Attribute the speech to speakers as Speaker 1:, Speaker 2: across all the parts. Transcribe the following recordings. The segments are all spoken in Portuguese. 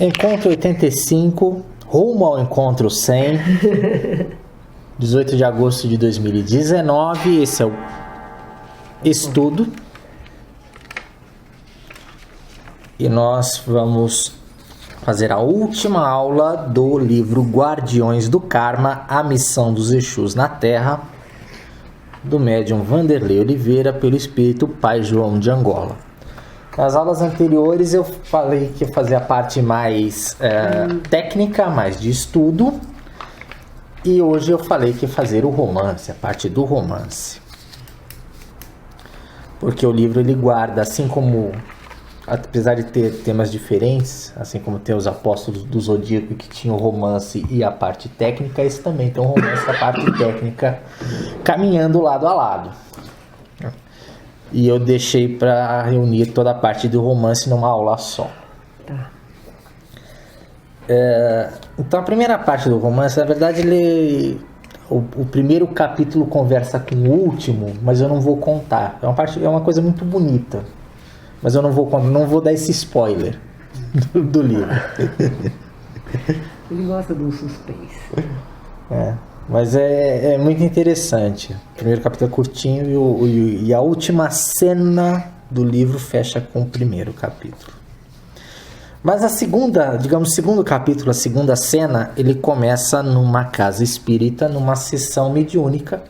Speaker 1: Encontro 85, rumo ao encontro 100, 18 de agosto de 2019, esse é o estudo. E nós vamos fazer a última aula do livro Guardiões do Karma, a missão dos Exus na Terra, do médium Vanderlei Oliveira, pelo espírito Pai João de Angola. Nas aulas anteriores eu falei que ia fazer a parte mais técnica, mais de estudo, e hoje eu falei que ia fazer o romance, a parte do romance. Porque o livro ele guarda, assim como, apesar de ter temas diferentes, assim como tem os apóstolos do Zodíaco que tinham o romance e a parte técnica, esse também tem o romance e a parte técnica caminhando lado a lado. E eu deixei para reunir toda a parte do romance numa aula só.
Speaker 2: Tá.
Speaker 1: Então a primeira parte do romance, na verdade, o primeiro capítulo conversa com o último, mas eu não vou contar. É uma coisa muito bonita, mas eu não vou dar esse spoiler do livro.
Speaker 2: Ele gosta do suspense.
Speaker 1: Mas é muito interessante. O primeiro capítulo é curtinho e a última cena do livro fecha com o primeiro capítulo. Mas a segunda, digamos, o segundo capítulo, a segunda cena, ele começa numa casa espírita, numa sessão mediúnica.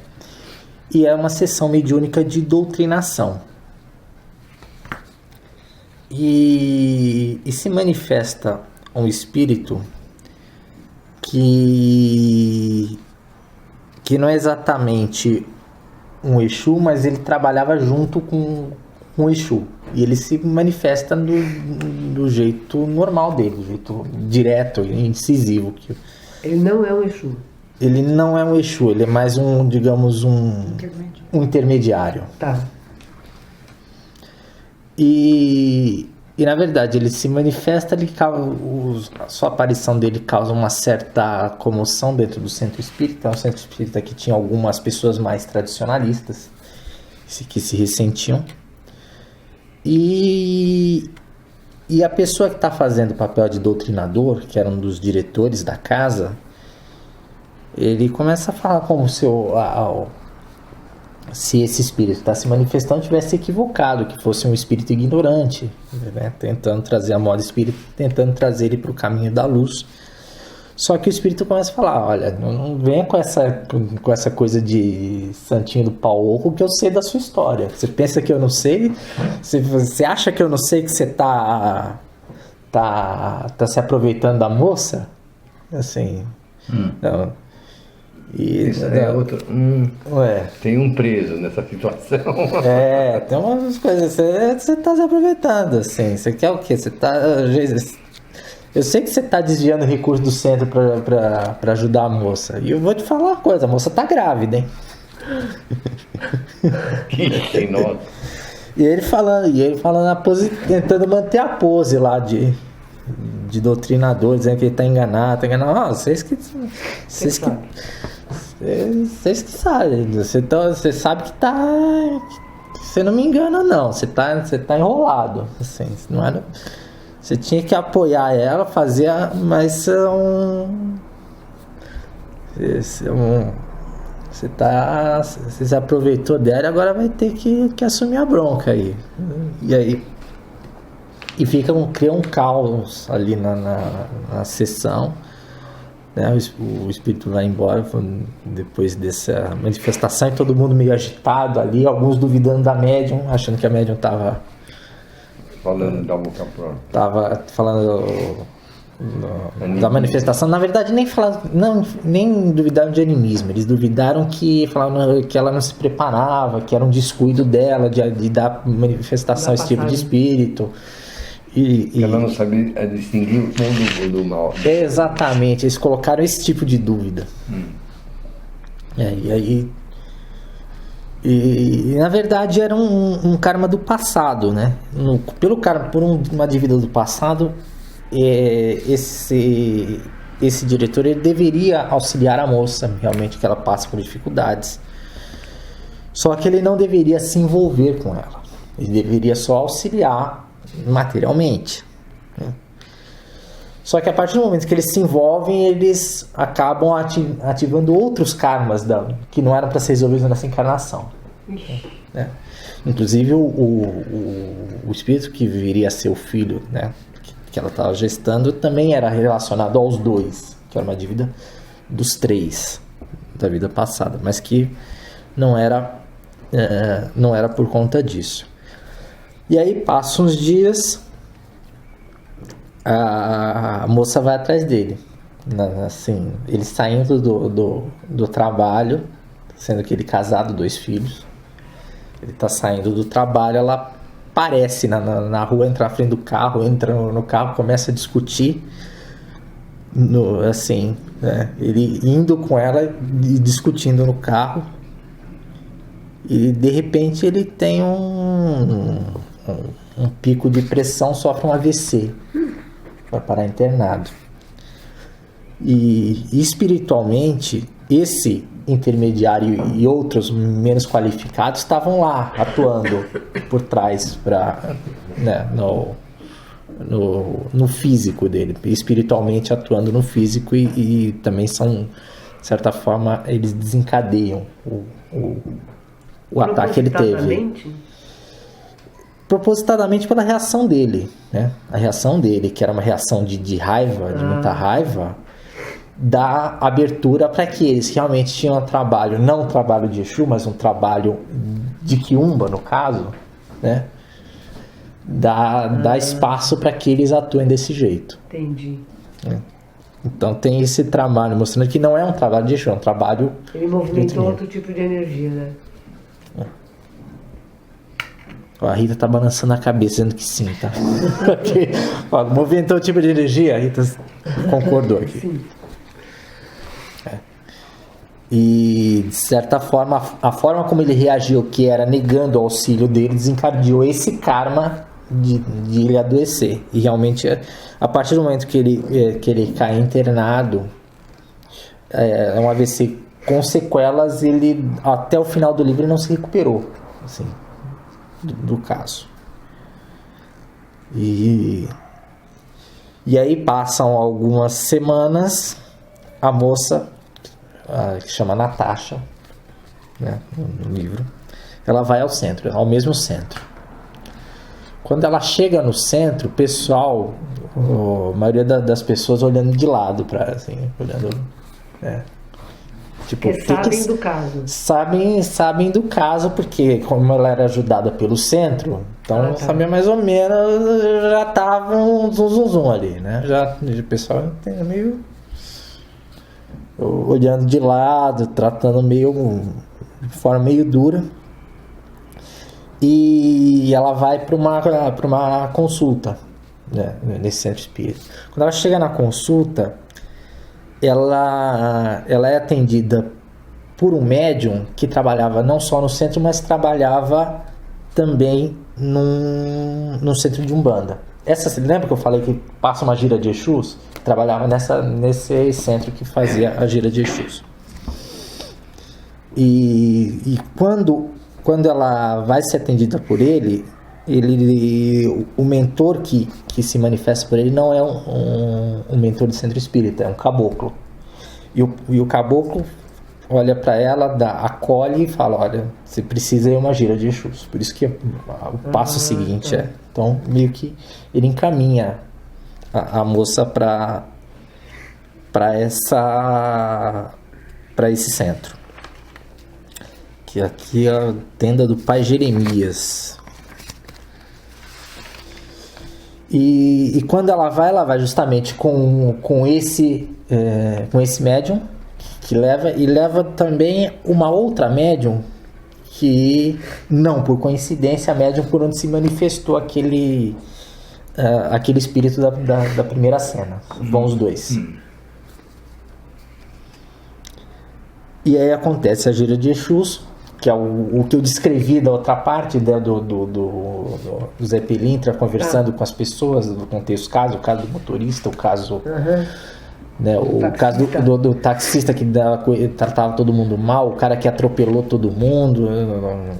Speaker 1: E é uma sessão mediúnica de doutrinação. E se manifesta um espírito que não é exatamente um Exu, mas ele trabalhava junto com o Exu. E ele se manifesta do jeito normal dele, do jeito direto e incisivo.
Speaker 2: Ele não é um Exu.
Speaker 1: Ele não é um Exu, ele é mais um intermediário.
Speaker 2: Tá.
Speaker 1: E na verdade ele se manifesta, a sua aparição dele causa uma certa comoção dentro do centro espírita. É um centro espírita que tinha algumas pessoas mais tradicionalistas que se ressentiam. E a pessoa que está fazendo o papel de doutrinador, que era um dos diretores da casa, ele começa a falar como se esse espírito está se manifestando tivesse equivocado, que fosse um espírito ignorante, né? Tentando trazer a moda espírita, tentando trazer ele para o caminho da luz. Só que o espírito começa a falar: olha, não venha com essa coisa de santinho do pau oco, que eu sei da sua história. Você pensa que eu não sei? Você acha que eu não sei que você tá se aproveitando da moça? Assim, não.
Speaker 3: Isso é outro. Tem um preso nessa situação.
Speaker 1: Tem umas coisas. Você tá se aproveitando, assim. Você quer o quê? Eu sei que você tá desviando recursos do centro pra ajudar a moça. E eu vou te falar uma coisa: a moça tá grávida, hein?
Speaker 3: Que nossa.
Speaker 1: E ele falando na pose, tentando manter a pose lá de doutrinador, dizendo que ele tá enganado. Vocês que sabem, você sabe que tá. Você não me engana, não. Você tá enrolado. Assim, não era, você tinha que apoiar ela, fazer. Mas você se aproveitou dela e agora vai ter que assumir a bronca aí. E aí. E cria um caos ali na sessão. Né? O espírito vai embora depois dessa manifestação e todo mundo meio agitado ali, alguns duvidando da médium, achando que a médium estava
Speaker 3: falando da boca própria.
Speaker 1: Estava falando da manifestação. Na verdade, nem duvidaram de animismo. Eles duvidaram falavam que ela não se preparava, que era um descuido dela de dar manifestação a esse tipo de espírito.
Speaker 3: Ela não sabia distinguir o bom do mal.
Speaker 1: Exatamente, eles colocaram esse tipo de dúvida. E na verdade era um karma do passado, né? Por uma dívida do passado, esse diretor ele deveria auxiliar a moça, realmente, que ela passa por dificuldades. Só que ele não deveria se envolver com ela. Ele deveria só auxiliar materialmente. Só que a partir do momento que eles se envolvem, eles acabam ativando outros karmas que não eram para ser resolvidos nessa encarnação. Né? Inclusive o espírito que viria a ser o filho, né, que ela estava gestando, também era relacionado aos dois, que era uma dívida dos 3 da vida passada, mas que não era por conta disso. E aí passam uns dias, a moça vai atrás dele, assim, ele saindo do trabalho, sendo que ele casado, 2 filhos. Ele tá saindo do trabalho, ela aparece na rua, entra na frente do carro, entra no carro, começa a discutir, assim, né? Ele indo com ela e discutindo no carro, e de repente ele tem um pico de pressão, sofre um AVC, vai parar internado. E espiritualmente, esse intermediário e outros menos qualificados estavam lá atuando por trás né, no físico dele, espiritualmente atuando no físico, e também são, de certa forma, eles desencadeiam o ataque que ele teve. Propositadamente pela reação dele, né? A reação dele, que era uma reação de raiva, de muita raiva, dá abertura para que eles realmente tinham um trabalho, não um trabalho de Exu, mas um trabalho de Quiumba, no caso, né? Dá espaço para que eles atuem desse jeito.
Speaker 2: Entendi.
Speaker 1: Então tem esse trabalho, mostrando que não é um trabalho de Exu, é um trabalho...
Speaker 2: Ele movimentou outro tipo de energia, né?
Speaker 1: A Rita tá balançando a cabeça, dizendo que sim, tá? Porque, movimentou o tipo de energia, a Rita concordou aqui. Sim. E, de certa forma, a forma como ele reagiu, que era negando o auxílio dele, desencadeou esse karma de ele adoecer. E realmente, a partir do momento que ele cai internado, um AVC com sequelas, ele até o final do livro ele não se recuperou, assim, do caso. E aí passam algumas semanas, a moça, que chama Natasha, né, no livro, ela vai ao centro, ao mesmo centro. Quando ela chega no centro, o pessoal, a maioria das pessoas olhando de lado para, assim, olhando, né, tipo,
Speaker 2: porque sabem do caso.
Speaker 1: Sabem do caso, porque como ela era ajudada pelo centro, então sabia mais ou menos, já tava um zum ali, né? Já o pessoal meio olhando de lado, tratando de forma meio dura. E ela vai para uma consulta, né, nesse centro espírita. Quando ela chega na consulta, ela é atendida por um médium que trabalhava não só no centro, mas trabalhava também num centro de Umbanda. Você lembra que eu falei que passa uma gira de Exus? Trabalhava nesse centro que fazia a gira de Exus. E quando ela vai ser atendida por ele, o mentor que se manifesta por ele não é um mentor de centro espírita, é um caboclo. E o caboclo olha para ela, acolhe e fala: olha, você precisa ir uma gira de Exus. Por isso que o passo seguinte é. Então, meio que ele encaminha a moça para esse centro. Que aqui é a tenda do pai Jeremias. E quando ela vai justamente com esse médium que leva também uma outra médium que, não por coincidência, a médium por onde se manifestou aquele espírito da primeira cena. Vão os dois. E aí acontece a gira de Exus, que é o que eu descrevi da outra parte, né, do Zé Pilintra conversando com as pessoas, do contexto o caso do motorista, o caso, né, o caso do taxista que tratava todo mundo mal, o cara que atropelou todo mundo,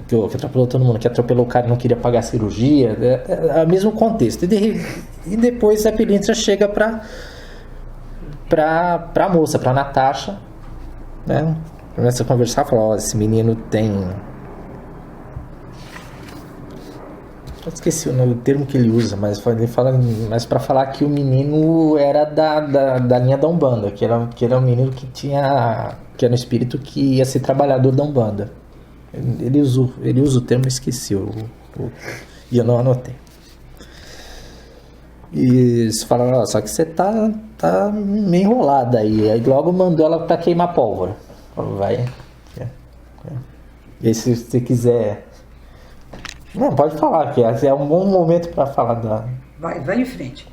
Speaker 1: que atropelou o cara e não queria pagar a cirurgia, é o mesmo contexto. E depois Zé Pilintra chega para pra moça, pra Natasha, né? Começa a conversar, fala, ó, esse menino tem... Eu esqueci o termo que ele usa, mas ele fala, mas para falar que o menino era da linha da Umbanda, que era um menino que era um espírito que ia ser trabalhador da Umbanda. Ele usa o termo, eu esqueci, e eu não anotei. E eles falaram, ó, só que você tá meio enrolada aí logo mandou ela pra queimar pólvora. Falou, vai. E se você quiser... Não, pode falar, que é um bom momento para falar da...
Speaker 4: Vai em frente.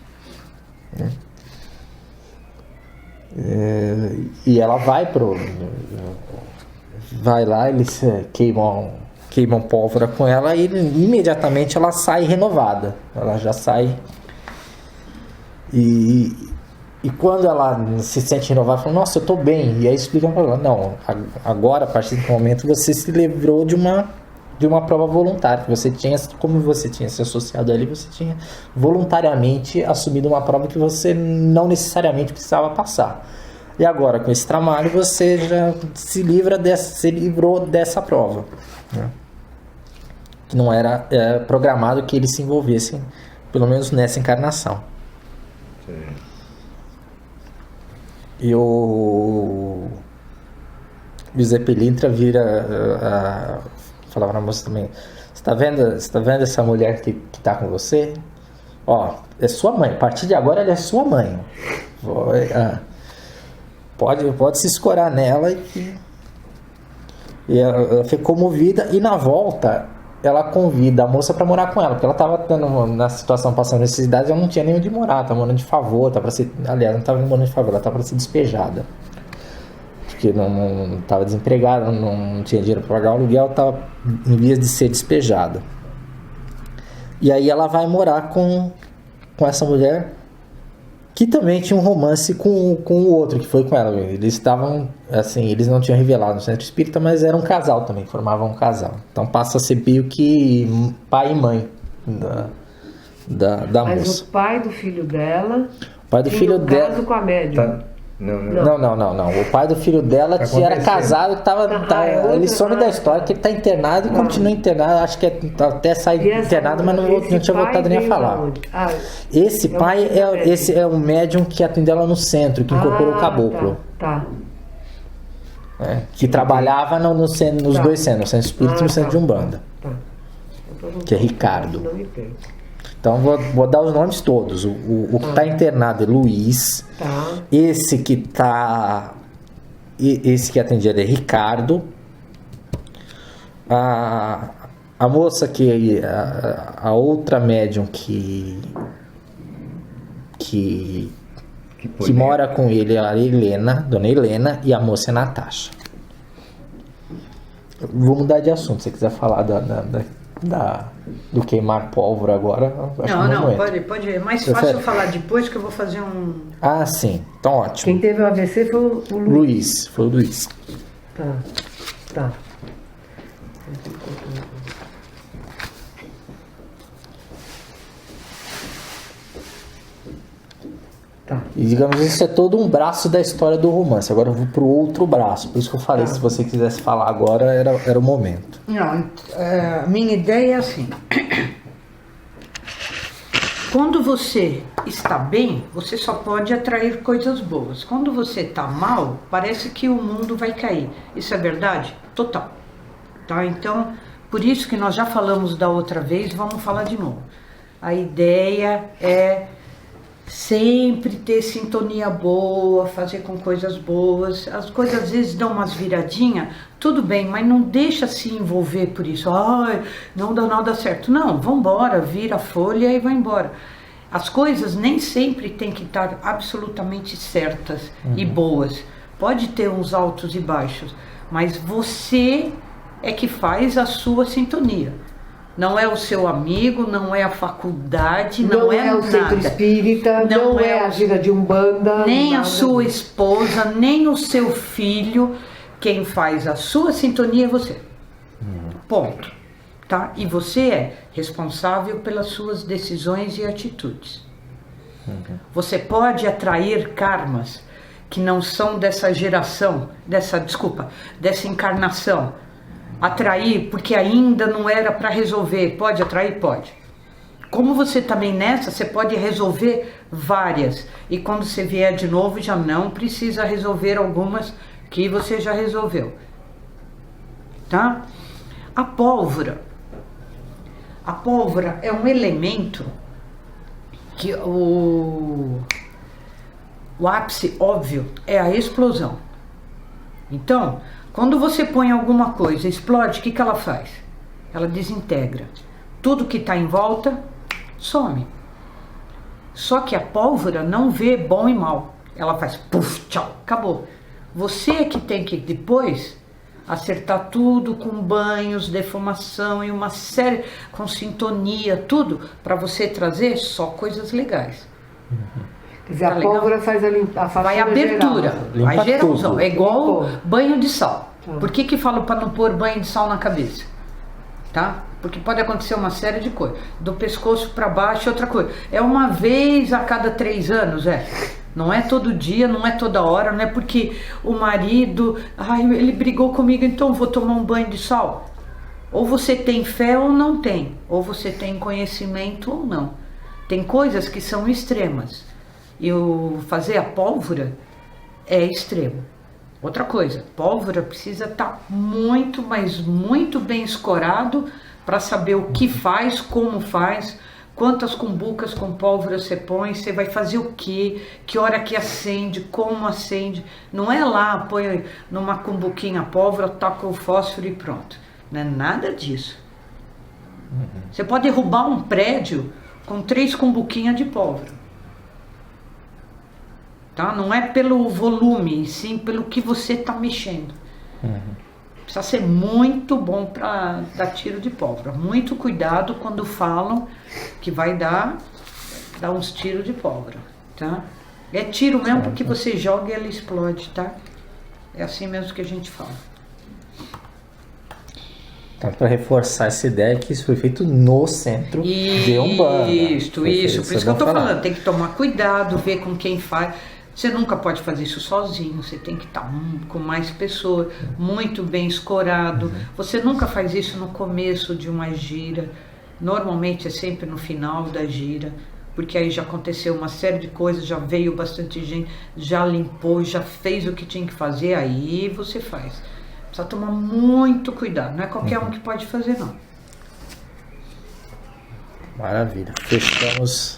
Speaker 1: E ela vai lá, eles queimam pólvora com ela e imediatamente ela sai renovada. Ela já sai... E quando ela se sente renovada, fala, nossa, eu tô bem. E aí explicam para ela, não, agora, a partir do momento, você se livrou de uma prova voluntária. Como você tinha se associado ali, você tinha voluntariamente assumido uma prova que você não necessariamente precisava passar. E agora, com esse trabalho, você já se livrou dessa prova, né? Que não era programado que eles se envolvessem, pelo menos nessa encarnação. Sim. E o Zé Pilintra falava na moça também, você tá vendo essa mulher que tá com você? Ó, é sua mãe, a partir de agora ela é sua mãe. Pode se escorar nela. E ela ficou movida, e na volta ela convida a moça para morar com ela, porque ela tava na situação, passando necessidade, ela não tinha nem onde morar, tava morando de favor, aliás, não tava morando de favor, ela tava para ser despejada. Porque não estava desempregada, não tinha dinheiro para pagar o aluguel, estava em vias de ser despejada. E aí ela vai morar com essa mulher, que também tinha um romance com o outro, que foi com ela. Eles estavam, assim, eles não tinham revelado no centro espírita, mas era um casal também, formavam um casal. Então passa a ser meio que pai e mãe da
Speaker 2: mas
Speaker 1: moça.
Speaker 2: O pai do filho dela...
Speaker 1: O pai do filho dela...
Speaker 2: caso com a médium.
Speaker 1: Tá. Não. O pai do filho dela era casado, que ele some da história, que ele tá internado e continua internado. Acho que até sai internado, mas não tinha voltado nem a falar. Esse pai é o médium que atendeu ela no centro, que incorporou o caboclo.
Speaker 2: Tá.
Speaker 1: Que trabalhava nos dois centros, no centro espírita e no centro de Umbanda.
Speaker 2: Tá.
Speaker 1: Que é Ricardo. Então vou dar os nomes todos. O que está internado é Luiz.
Speaker 2: Tá.
Speaker 1: Esse que atendia é Ricardo. A moça a outra médium que mora com ele é a Helena, Dona Helena, e a moça é a Natasha. Vou mudar de assunto, se você quiser falar do queimar pólvora agora.
Speaker 4: Não, pode. É mais fácil falar depois, que eu vou fazer um...
Speaker 1: Ah, sim. Então, ótimo.
Speaker 2: Quem teve o AVC foi o Luiz.
Speaker 1: Foi o Luiz.
Speaker 2: Tá.
Speaker 1: E digamos, isso é todo um braço da história do romance. Agora eu vou pro outro braço. Por isso que eu falei, se você quisesse falar agora, era o momento.
Speaker 4: Não, minha ideia é assim. Quando você está bem, você só pode atrair coisas boas. Quando você está mal, parece que o mundo vai cair. Isso é verdade? Total. Tá? Então, por isso que nós já falamos da outra vez, vamos falar de novo. A ideia é sempre ter sintonia boa, fazer com coisas boas. As coisas às vezes dão umas viradinhas, tudo bem, mas não deixa se envolver por isso. Ai, não dá nada certo. Não, vambora, vira a folha e vai embora. As coisas nem sempre tem que estar absolutamente certas e boas. Pode ter uns altos e baixos, mas você é que faz a sua sintonia. Não é o seu amigo, não é a faculdade, não é
Speaker 2: o centro espírita, não é a gira de Umbanda,
Speaker 4: nem a sua esposa, nem o seu filho. Quem faz a sua sintonia é você. Ponto. Tá? E você é responsável pelas suas decisões e atitudes. Você pode atrair karmas que não são dessa geração, dessa encarnação, atrair porque ainda não era para resolver. Pode atrair? Pode. Como você também nessa, você pode resolver várias. E quando você vier de novo, já não precisa resolver algumas que você já resolveu. Tá? A pólvora é um elemento que o ápice óbvio é a explosão. Então, quando você põe alguma coisa, explode, o que ela faz? Ela desintegra. Tudo que está em volta some. Só que a pólvora não vê bom e mal. Ela faz puf, tchau, acabou. Você é que tem que depois acertar tudo com banhos, defumação e uma série, com sintonia, tudo, para você trazer só coisas legais.
Speaker 2: Quer dizer, a pólvora faz a
Speaker 4: vai abertura,
Speaker 2: geral.
Speaker 4: vai geralzão. É igual banho de sal. Por que falo para não pôr banho de sal na cabeça? Tá? Porque pode acontecer uma série de coisas. Do pescoço para baixo, outra coisa. É uma vez a cada 3 anos, Não é todo dia, não é toda hora, não é porque o marido, ele brigou comigo, então vou tomar um banho de sal. Ou você tem fé ou não tem. Ou você tem conhecimento ou não. Tem coisas que são extremas. E fazer a pólvora é extremo. Outra coisa, pólvora precisa estar muito, mas muito bem escorado para saber o que faz, como faz, quantas cumbucas com pólvora você põe, você vai fazer o quê, que hora que acende, como acende. Não é lá, põe numa cumbuquinha a pólvora, toca o fósforo e pronto. Não é nada disso. Você pode derrubar um prédio com 3 cumbuquinhas de pólvora. Tá? Não é pelo volume, sim pelo que você está mexendo. Precisa ser muito bom para dar tiro de pólvora. Muito cuidado quando falam que vai dar uns tiros de pólvora. Tá? É tiro mesmo porque você joga e ela explode. Tá? É assim mesmo que a gente fala.
Speaker 1: Então, para reforçar essa ideia que isso foi feito no centro de Umbanda.
Speaker 4: Isso. Por isso que eu estou falando. Tem que tomar cuidado, ver com quem faz. Você nunca pode fazer isso sozinho, você tem que estar com mais pessoas, muito bem escorado. Você nunca faz isso no começo de uma gira, normalmente é sempre no final da gira, porque aí já aconteceu uma série de coisas, já veio bastante gente, já limpou, já fez o que tinha que fazer, aí você faz. Precisa tomar muito cuidado, não é qualquer um que pode fazer não.
Speaker 1: Maravilha, fechamos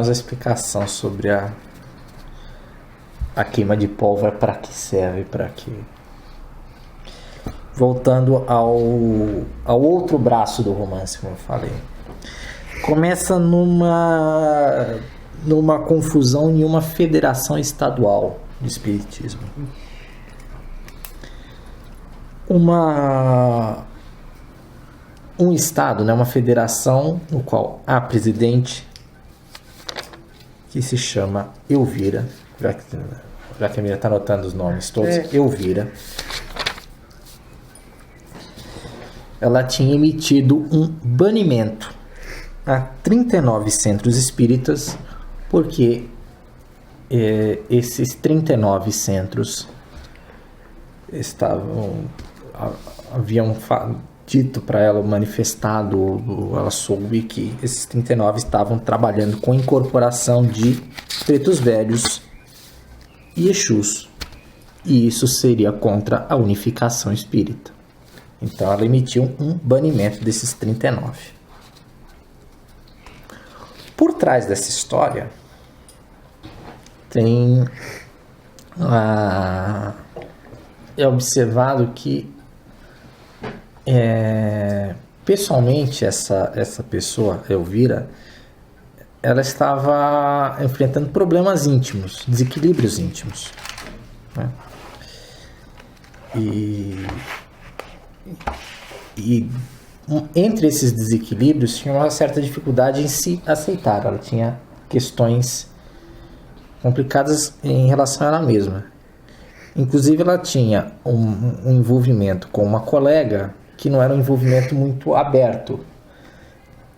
Speaker 1: a explicação sobre a queima de pólvora, para que serve, para que... Voltando ao outro braço do romance, como eu falei. Começa numa confusão em uma federação estadual de espiritismo. Um estado, né, uma federação no qual há presidente, que se chama Elvira, já que a Mira está anotando os nomes todos, Elvira. Ela tinha emitido um banimento a 39 centros espíritas, porque esses 39 centros haviam dito para ela, manifestado, ela soube que esses 39 estavam trabalhando com incorporação de pretos velhos e Exus, e isso seria contra a unificação espírita. Então ela emitiu um banimento desses 39. Por trás dessa história é observado que pessoalmente essa pessoa, Elvira, ela estava enfrentando problemas íntimos, desequilíbrios íntimos, né? E entre esses desequilíbrios tinha uma certa dificuldade em se aceitar. Ela tinha questões complicadas em relação a ela mesma. Inclusive ela tinha um envolvimento com uma colega que não era um envolvimento muito aberto.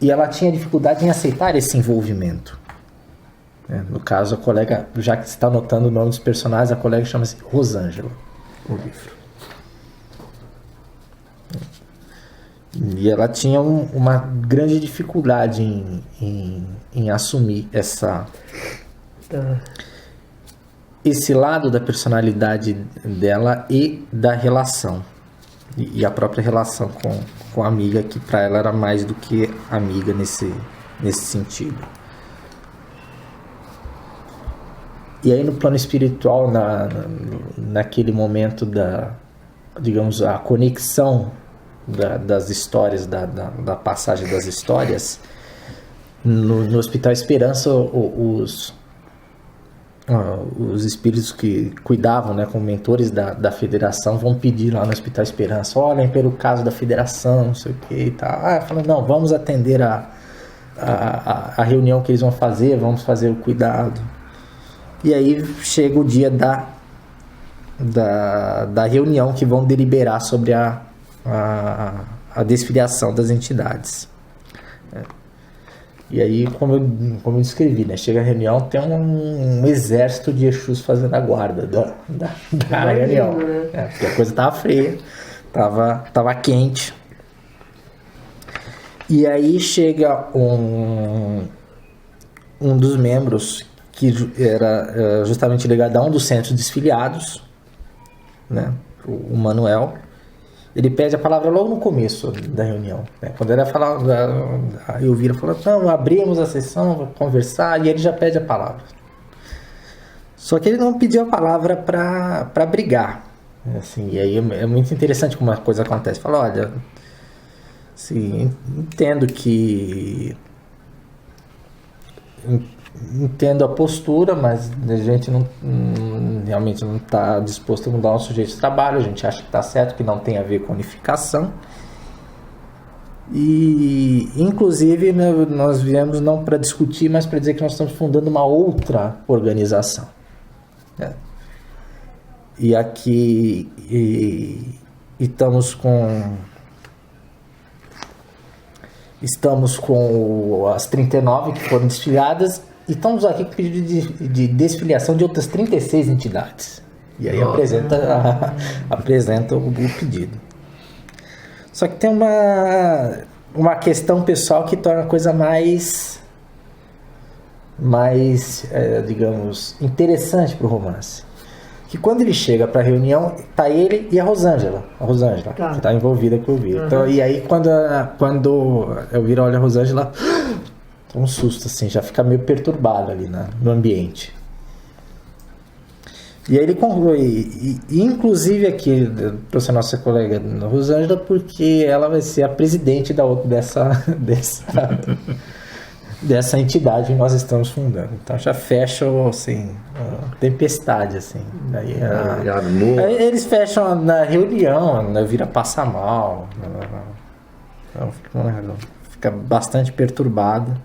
Speaker 1: E ela tinha dificuldade em aceitar esse envolvimento. No caso, a colega, já que você está anotando o nome dos personagens, a colega chama-se Rosângela, o livro. E ela tinha uma grande dificuldade em assumir esse lado da personalidade dela e da relação. E a própria relação com a amiga, que para ela era mais do que amiga nesse sentido. E aí no plano espiritual, naquele momento digamos, a conexão das histórias, da passagem das histórias, no Hospital Esperança, os espíritos que cuidavam, né, como mentores da federação, vão pedir lá no Hospital Esperança, olhem pelo caso da federação, não sei o que e tal. Falando, não, vamos atender a reunião que eles vão fazer, vamos fazer o cuidado. E aí chega o dia da reunião, que vão deliberar sobre a desfiliação das entidades. E aí, como eu descrevi, né? Chega a reunião, tem um exército de Exus fazendo a guarda da reunião. Né? Porque a coisa estava fria, estava quente. E aí chega um dos membros, que era justamente ligado a um dos centros desfiliados, né? O Manuel. Ele pede a palavra logo no começo da reunião, né? Quando ele falar, a Elvira falou, não, abrimos a sessão, vamos conversar, e ele já pede a palavra. Só que ele não pediu a palavra para brigar. Assim, e aí é muito interessante como a coisa acontece. Fala, olha, assim, entendo a postura, mas a gente realmente não está disposto a mudar o nosso jeito de trabalho. A gente acha que está certo, que não tem a ver com unificação. E inclusive, né, nós viemos não para discutir, mas para dizer que nós estamos fundando uma outra organização. E aqui estamos com as 39 que foram desfiliadas. E estamos aqui com pedido de desfiliação de outras 36 entidades. E aí apresenta o pedido. Só que tem uma questão pessoal que torna a coisa mais digamos, interessante para o romance. Que quando ele chega para a reunião, tá ele e a Rosângela. Tá. Que está envolvida com o Elvira. Então, e aí quando a Elvira olha a Rosângela, um susto, assim, já fica meio perturbado ali no ambiente. E aí ele conclui, inclusive aqui, trouxe a nossa colega Rosângela, porque ela vai ser a presidente dessa entidade que nós estamos fundando. Então já fecha, assim, a tempestade, assim. Aí eles fecham na reunião, a Elvira passa mal, fica bastante perturbada.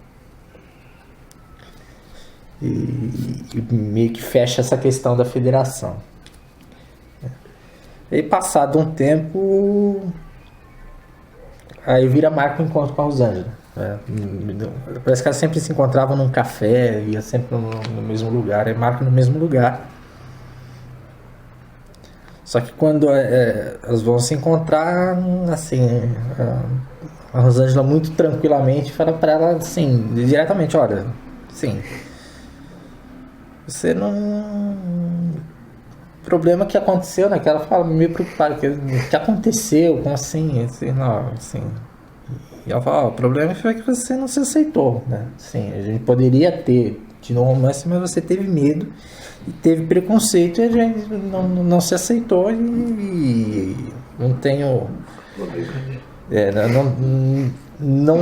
Speaker 1: E meio que fecha essa questão da federação. E passado um tempo, a Elvira marca um encontro com a Rosângela. Parece que elas sempre se encontravam num café, ia sempre no mesmo lugar, aí marca no mesmo lugar. Só que quando elas vão se encontrar, assim, a Rosângela muito tranquilamente fala para ela, assim, diretamente, olha, sim, você não... O problema que aconteceu, né? Que ela fala meio preocupada, o que aconteceu, como assim, não, assim... E ela fala, o problema foi que você não se aceitou, né? Sim, a gente poderia ter tido um romance, mas você teve medo e teve preconceito e a gente não se aceitou e não tenho... não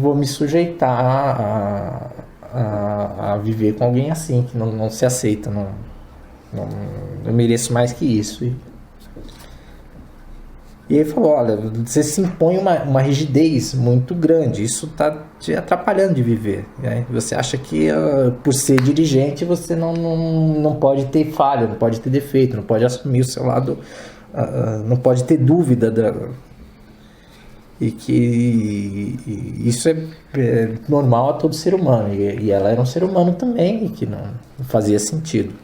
Speaker 1: vou me sujeitar a viver com alguém assim, que não se aceita, eu mereço mais que isso. E aí falou, olha, você se impõe uma rigidez muito grande, isso está te atrapalhando de viver. Né? Você acha que por ser dirigente você não pode ter falha, não pode ter defeito, não pode assumir o seu lado, não pode ter dúvida E que isso é normal a todo ser humano. E ela era um ser humano também, e que não fazia sentido.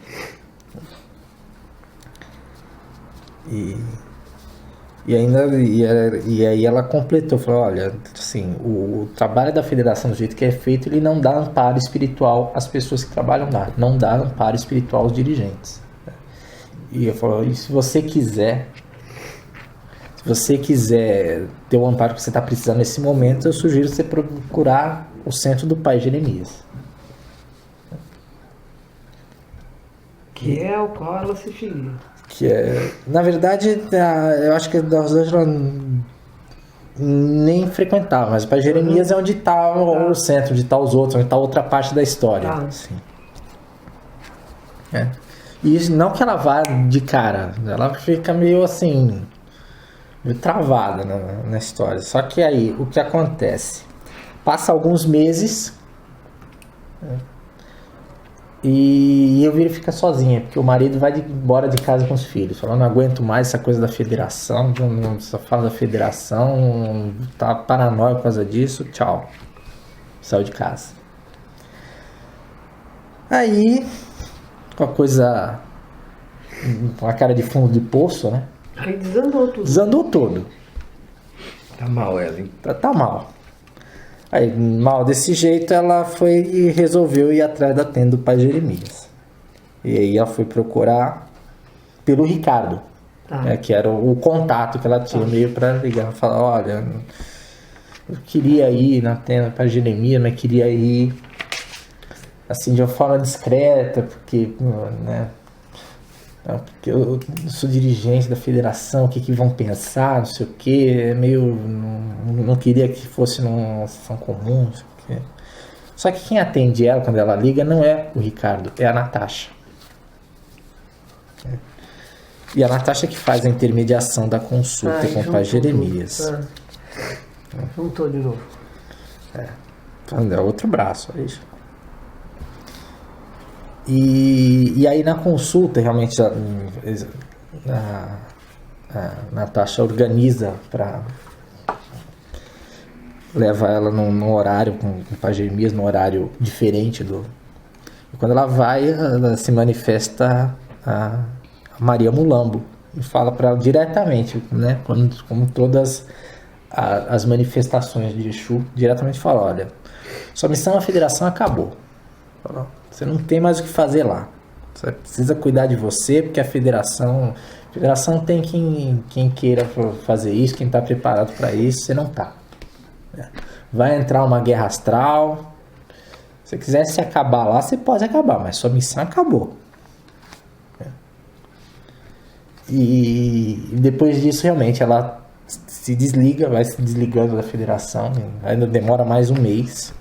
Speaker 1: E aí ela completou, falou, olha, assim, o trabalho da federação do jeito que é feito, ele não dá amparo espiritual às pessoas que trabalham lá, não dá amparo espiritual aos dirigentes. E eu falo, e se você quiser ter o amparo que você está precisando nesse momento, eu sugiro você procurar o centro do Pai Jeremias.
Speaker 2: Que é o qual ela se filia.
Speaker 1: Que é, na verdade, eu acho que a Rosângela nem frequentava, mas o Pai Jeremias é onde está o centro, onde está os outros, onde está outra parte da história. Assim. E isso, não que ela vá de cara, ela fica meio assim, meio travada na história. Só que aí, o que acontece? Passa alguns meses, e eu fica sozinha, porque o marido vai embora de casa com os filhos. Fala, não aguento mais essa coisa da federação, só fala da federação, tá paranoico por causa disso, tchau. Saiu de casa. Aí, com a coisa, com a cara de fundo de poço, né?
Speaker 2: Aí desandou tudo.
Speaker 1: Desandou todo.
Speaker 3: Tá mal ela, hein?
Speaker 1: Tá mal. Aí, mal desse jeito, ela foi e resolveu ir atrás da tenda do Pai Jeremias. E aí ela foi procurar pelo Ricardo, que era o contato que ela tinha meio para ligar. Falar, olha, eu queria ir na tenda do Pai Jeremias, mas queria ir assim de uma forma discreta, porque, né? Porque eu sou dirigente da federação, o que vão pensar, não sei o que, é meio, não queria que fosse numa sessão comum, não sei o quê. Só que quem atende ela quando ela liga não é o Ricardo, é a Natasha. E a Natasha que faz a intermediação da consulta com o Pai Jeremias.
Speaker 2: Juntou de novo.
Speaker 1: É outro braço, é isso. E aí na consulta realmente a Natasha organiza para levar ela num horário com o Pai Jeremias, num horário diferente do. E quando ela vai, ela se manifesta a Maria Mulambo e fala para ela diretamente, né? Como todas as manifestações de Exu, diretamente fala, olha, sua missão na federação acabou. Você não tem mais o que fazer lá. Você precisa cuidar de você, porque a federação tem quem queira fazer isso, quem está preparado para isso, você não está. Vai entrar uma guerra astral. Se você quiser se acabar lá, você pode acabar, mas sua missão acabou. E depois disso, realmente, ela se desliga, vai se desligando da federação, ainda demora mais um mês.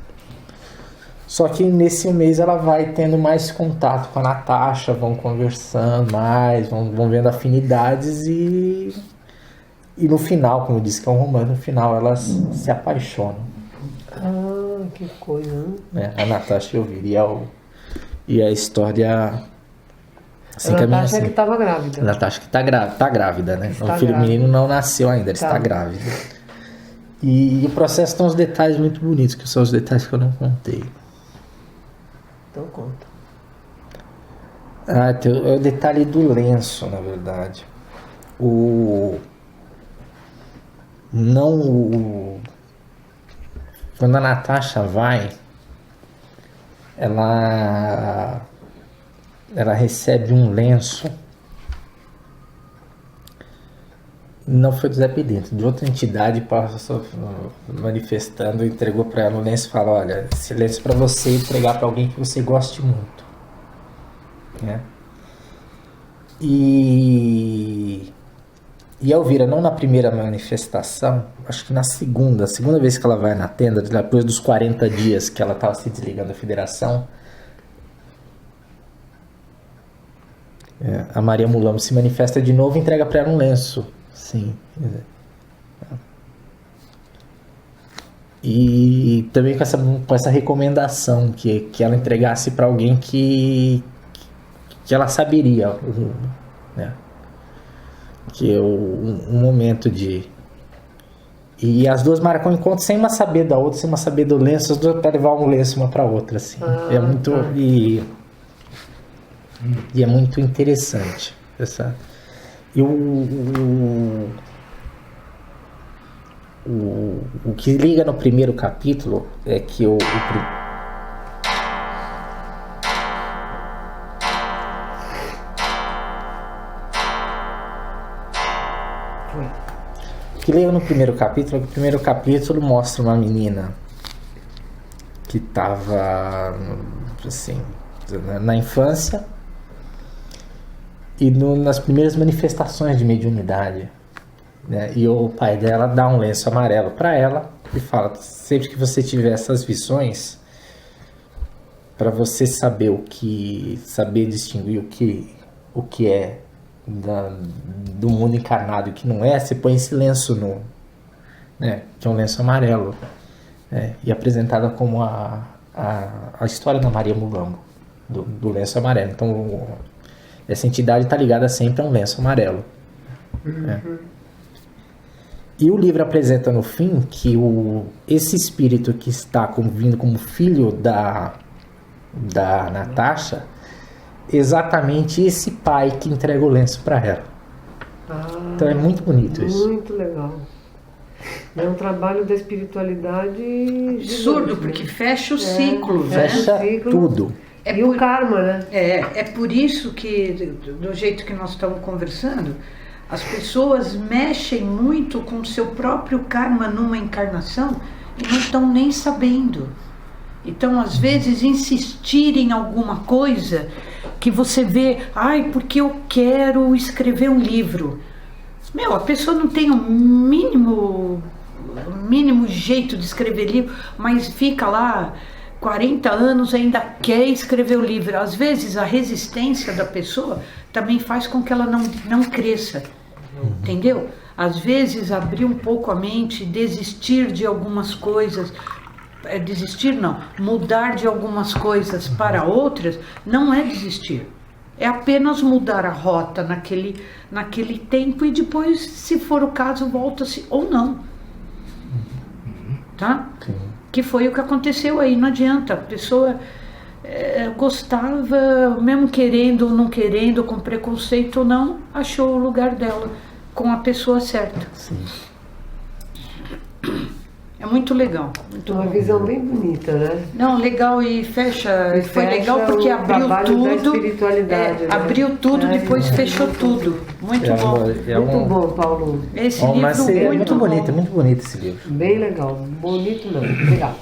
Speaker 1: Só que nesse mês ela vai tendo mais contato com a Natasha, vão conversando mais, vão vendo afinidades e no final, como eu disse que é um romance, no final elas se apaixonam.
Speaker 2: Ah, que coisa, né?
Speaker 1: A Natasha e o Viri, e a história
Speaker 2: assim, a Natasha assim, que estava grávida.
Speaker 1: A Natasha que tá grávida, né? O filho menino não nasceu ainda, ele está grávida. E o processo tem uns detalhes muito bonitos, que são os detalhes que eu não contei.
Speaker 2: Então conta.
Speaker 1: É o detalhe do lenço, na verdade. Quando a Natasha vai, ela recebe um lenço. Não foi do Zé Pedrinho, de outra entidade passou manifestando, entregou para ela o lenço e falou, olha, esse lenço é para você entregar para alguém que você goste muito. Né? E a Elvira, não na primeira manifestação, acho que na segunda vez que ela vai na tenda, depois dos 40 dias que ela estava se desligando da federação, a Maria Mulambo se manifesta de novo e entrega para ela um lenço. Sim. E também com essa recomendação que ela entregasse para alguém que ela saberia, né? Que é um momento de E as duas marcam encontro sem uma saber da outra, sem uma saber do lenço, as duas para levar um lenço uma para outra, assim. É muito e é muito interessante essa. E o que liga no primeiro capítulo é que o que liga no primeiro capítulo é que o primeiro capítulo mostra uma menina que estava assim na infância e nas primeiras manifestações de mediunidade, né? E o pai dela dá um lenço amarelo para ela e fala: sempre que você tiver essas visões, para você saber saber distinguir o que é do mundo encarnado e o que não é, você põe esse lenço né, que é um lenço amarelo, né, e apresentada como a história da Maria Mulambo, do lenço amarelo. Então essa entidade está ligada sempre a um lenço amarelo. Né? E o livro apresenta no fim que esse espírito que está vindo como filho da Natasha, exatamente esse pai que entrega o lenço para ela. Então é muito bonito isso.
Speaker 2: Muito legal. É um trabalho da espiritualidade
Speaker 4: absurdo, porque fecha o ciclo, né?
Speaker 1: Fecha tudo.
Speaker 2: O karma, né?
Speaker 4: É por isso que, do jeito que nós estamos conversando, as pessoas mexem muito com o seu próprio karma numa encarnação e não estão nem sabendo. Então, às vezes, insistir em alguma coisa que você vê, porque eu quero escrever um livro. A pessoa não tem o mínimo jeito de escrever livro, mas fica lá 40 anos ainda quer escrever o livro. Às vezes, a resistência da pessoa também faz com que ela não cresça, entendeu? Às vezes, abrir um pouco a mente, desistir de algumas coisas... desistir não, mudar de algumas coisas para outras não é desistir, é apenas mudar a rota naquele tempo e depois, se for o caso, volta-se ou não, tá? Sim. Que foi o que aconteceu aí, não adianta, a pessoa gostava, mesmo querendo ou não querendo, com preconceito ou não, achou o lugar dela com a pessoa certa. Sim. É muito legal.
Speaker 2: Uma visão bem bonita, né?
Speaker 4: Não, legal e fecha. Foi legal porque abriu tudo. Da espiritualidade, né? Abriu tudo, depois fechou tudo. Muito bom.
Speaker 2: Muito bom, Paulo.
Speaker 4: Esse livro
Speaker 1: é muito bonito, é muito bonito esse livro.
Speaker 2: Bem legal. Bonito não. Legal.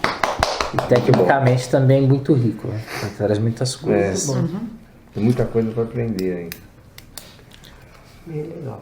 Speaker 1: E tecnicamente também muito rico. Né? Traz muitas coisas.
Speaker 3: Tem muita coisa para aprender aí.
Speaker 2: Bem legal.